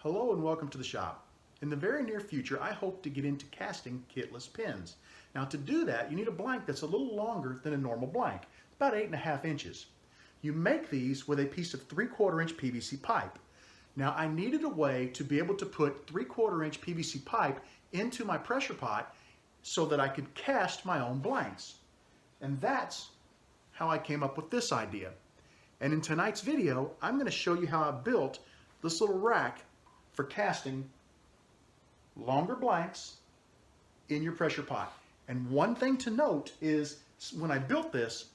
Hello and welcome to the shop. In the very near future, I hope to get into casting kitless pins. Now to do that, you need a blank that's a little longer than a normal blank, about 8.5 inches. You make these with a piece of 3/4 inch PVC pipe. Now I needed a way to be able to put 3/4 inch PVC pipe into my pressure pot so that I could cast my own blanks. And that's how I came up with this idea. And in tonight's video, I'm going to show you how I built this little rack for casting longer blanks in your pressure pot. And one thing to note is when I built this,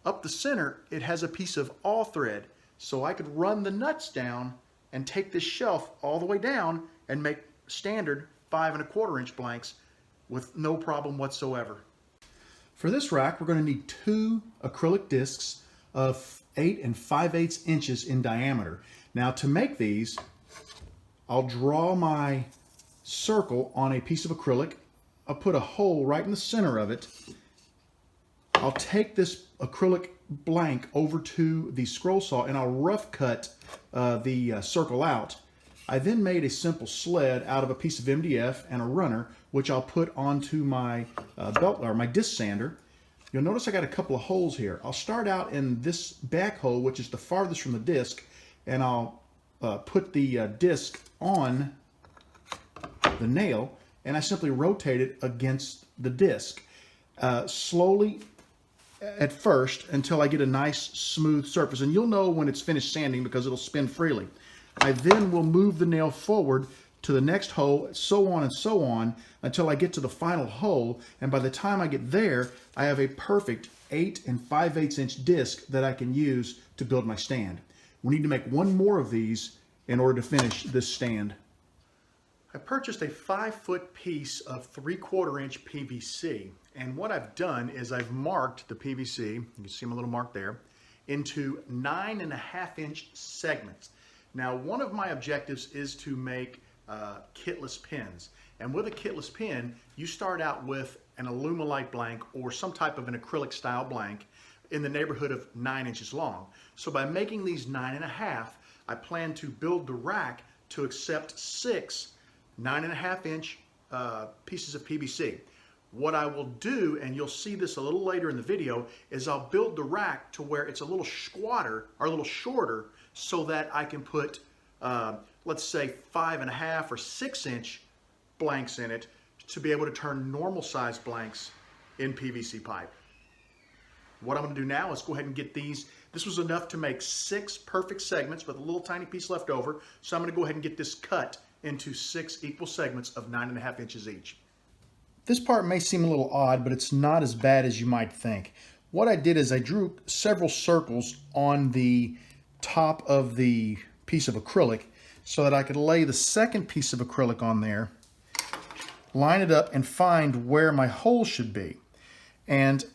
up the center, it has a piece of all thread. So I could run the nuts down and take this shelf all the way down and make standard 5¼ inch blanks with no problem whatsoever. For this rack, we're going to need 2 acrylic discs of 8 5/8 inches in diameter. Now to make these, I'll draw my circle on a piece of acrylic. I'll put a hole right in the center of it. I'll take this acrylic blank over to the scroll saw and I'll rough cut the circle out. I then made a simple sled out of a piece of MDF and a runner, which I'll put onto my belt or my disc sander. You'll notice I got a couple of holes here. I'll start out in this back hole, which is the farthest from the disc, and I'll put the disc on the nail, and I simply rotate it against the disc slowly at first until I get a nice smooth surface. And you'll know when it's finished sanding because it'll spin freely. I then will move the nail forward to the next hole, so on and so on, until I get to the final hole. And by the time I get there, I have a perfect 8 5/8 inch disc that I can use to build my stand. We need to make one more of these in order to finish this stand. I purchased a 5-foot piece of 3/4 inch PVC. And what I've done is I've marked the PVC, you can see my little mark there, into 9.5 inch segments. Now, one of my objectives is to make kitless pins. And with a kitless pin, you start out with an Alumilite blank or some type of an acrylic style blank in the neighborhood of 9 inches long. So by making these 9.5, I plan to build the rack to accept 6 9.5 inch pieces of PVC. What I will do, and you'll see this a little later in the video, is I'll build the rack to where it's a little squatter or a little shorter so that I can put, let's say 5.5 or 6 inch blanks in it to be able to turn normal size blanks in PVC pipe. What I'm going to do now is go ahead and get these. This was enough to make 6 perfect segments with a little tiny piece left over. So I'm going to go ahead and get this cut into 6 equal segments of 9.5 inches each. This part may seem a little odd, but it's not as bad as you might think. What I did is I drew several circles on the top of the piece of acrylic so that I could lay the second piece of acrylic on there, line it up, and find where my hole should be. And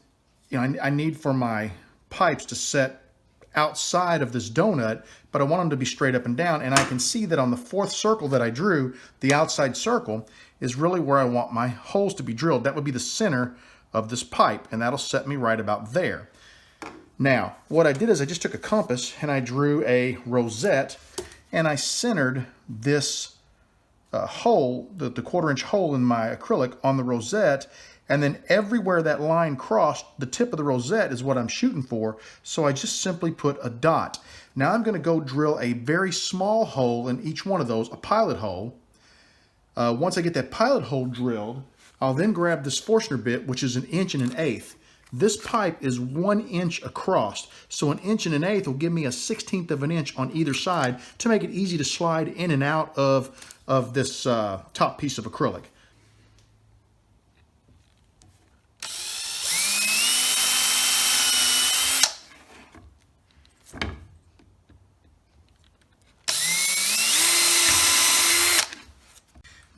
you know, I need for my pipes to set outside of this donut, but I want them to be straight up and down. And I can see that on the 4th circle that I drew, the outside circle is really where I want my holes to be drilled. That would be the center of this pipe, and that'll set me right about there. Now, what I did is I just took a compass and I drew a rosette, and I centered this hole, the 1/4 inch hole in my acrylic on the rosette, and then everywhere that line crossed, the tip of the rosette is what I'm shooting for, so I just simply put a dot. Now I'm going to go drill a very small hole in each one of those, a pilot hole. Once I get that pilot hole drilled, I'll then grab this Forstner bit, which is 1 1/8 inches. This pipe is 1 inch across, so 1 1/8 inches will give me a 1/16 of an inch on either side to make it easy to slide in and out of this top piece of acrylic.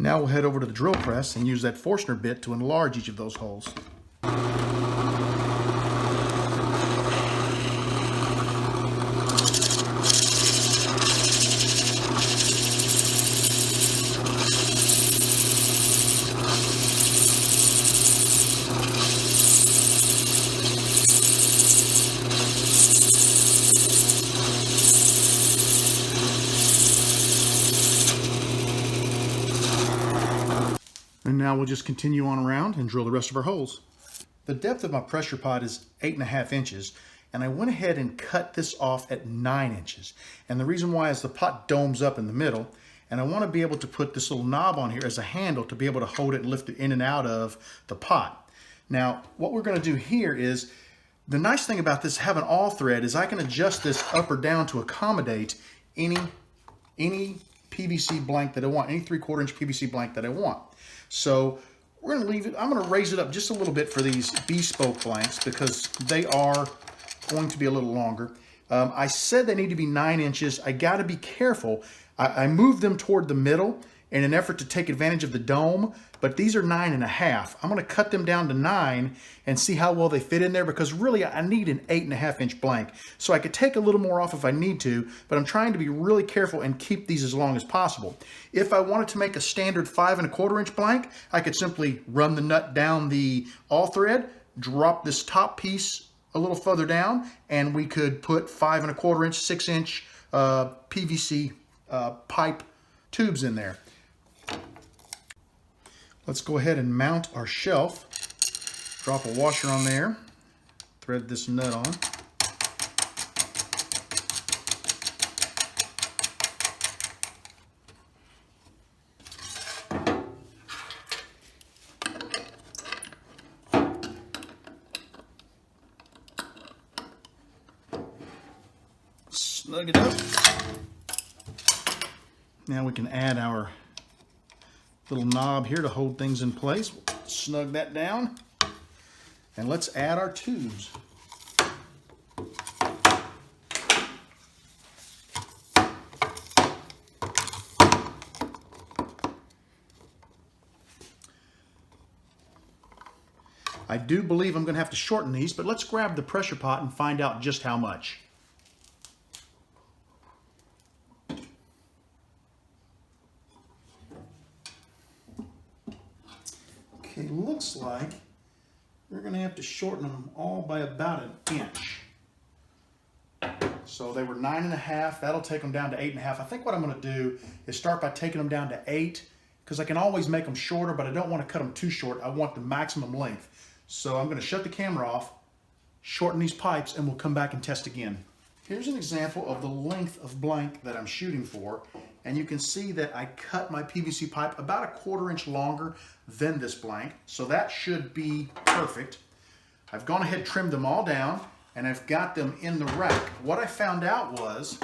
Now we'll head over to the drill press and use that Forstner bit to enlarge each of those holes. And now we'll just continue on around and drill the rest of our holes. The depth of my pressure pot is 8.5 inches, and I went ahead and cut this off at 9 inches. And the reason why is the pot domes up in the middle, and I want to be able to put this little knob on here as a handle to be able to hold it and lift it in and out of the pot. Now, what we're going to do here is, the nice thing about this having all thread is I can adjust this up or down to accommodate any PVC blank that I want, any 3/4 inch PVC blank that I want. So we're going to leave it, I'm going to raise it up just a little bit for these bespoke blanks because they are going to be a little longer. I said they need to be 9 inches. I got to be careful. I moved them toward the middle in an effort to take advantage of the dome, but these are 9.5. I'm going to cut them down to 9 and see how well they fit in there, because really I need an 8.5 inch blank. So I could take a little more off if I need to, but I'm trying to be really careful and keep these as long as possible. If I wanted to make a standard 5.25 inch blank, I could simply run the nut down the all thread, drop this top piece a little further down, and we could put 5.25 inch, 6 inch PVC pipe tubes in there. Let's go ahead and mount our shelf. Drop a washer on there. Thread this nut on. Snug it up. Now we can add our little knob here to hold things in place. Snug that down, and let's add our tubes. I do believe I'm going to have to shorten these, but let's grab the pressure pot and find out just how much. Okay, looks like we're going to have to shorten them all by about an inch. So they were 9.5. That'll take them down to 8.5. I think what I'm going to do is start by taking them down to 8, because I can always make them shorter, but I don't want to cut them too short. I want the maximum length. So I'm going to shut the camera off, shorten these pipes, and we'll come back and test again. Here's an example of the length of blank that I'm shooting for, and you can see that I cut my PVC pipe about 1/4 inch longer than this blank, so that should be perfect. I've gone ahead and trimmed them all down, and I've got them in the rack. What I found out was,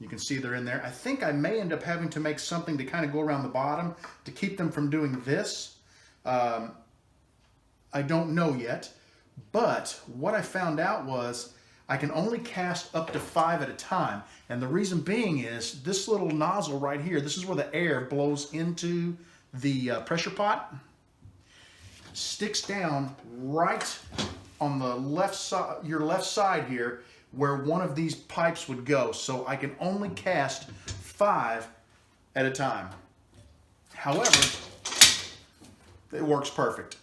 you can see they're in there, I think I may end up having to make something to kind of go around the bottom to keep them from doing this. I don't know yet, but what I found out was I can only cast up to 5 at a time. And the reason being is this little nozzle right here, this is where the air blows into the pressure pot, sticks down right on the left side, your left side here, where one of these pipes would go. So I can only cast 5 at a time. However, it works perfect.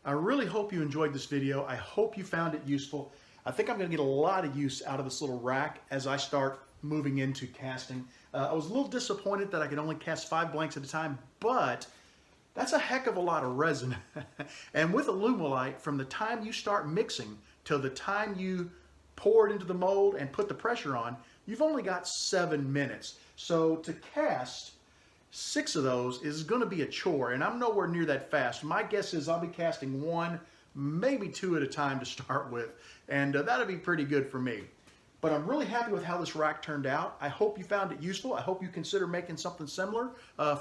I really hope you enjoyed this video. I hope you found it useful. I think I'm going to get a lot of use out of this little rack as I start moving into casting. I was a little disappointed that I could only cast 5 blanks at a time, but that's a heck of a lot of resin. And with Alumilite, from the time you start mixing till the time you pour it into the mold and put the pressure on, you've only got 7 minutes. So to cast 6 of those is going to be a chore, and I'm nowhere near that fast. My guess is I'll be casting 1, maybe 2 at a time to start with, and that'll be pretty good for me. But I'm really happy with how this rack turned out. I hope you found it useful. I hope you consider making something similar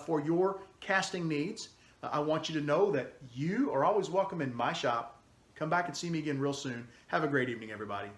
for your casting needs. I want you to know that you are always welcome in my shop. Come back and see me again real soon. Have a great evening, everybody.